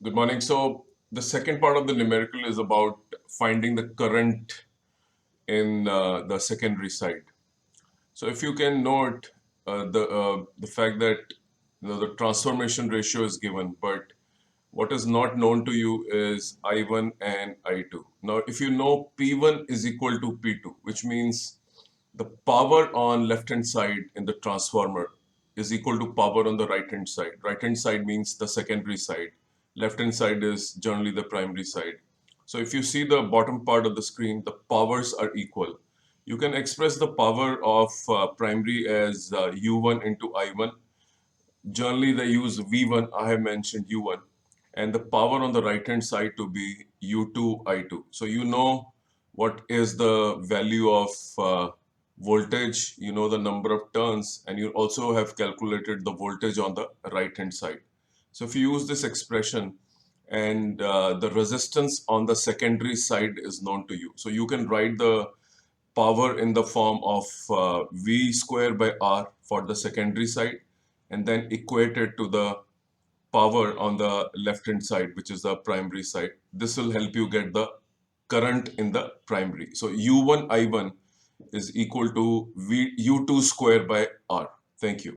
Good morning. So the second part of the numerical is about finding the current in the secondary side. So if you can note the fact that the transformation ratio is given, but what is not known to you is I1 and I2. Now, if you know P1 is equal to P2, which means the power on left hand side in the transformer is equal to power on the right hand side. Right hand side means the secondary side. Left hand side is generally the primary side. So if you see the bottom part of the screen, the powers are equal. You can express the power of primary as U1 into I1. Generally, they use V1, I have mentioned U1, and the power on the right hand side to be U2, I2. So you know what is the value of voltage, you know the number of turns, and you also have calculated the voltage on the right hand side. So if you use this expression, and the resistance on the secondary side is known to you. So you can write the power in the form of V square by R for the secondary side, and then equate it to the power on the left hand side, which is the primary side. This will help you get the current in the primary. So U1 I1 is equal to U2 square by R. Thank you.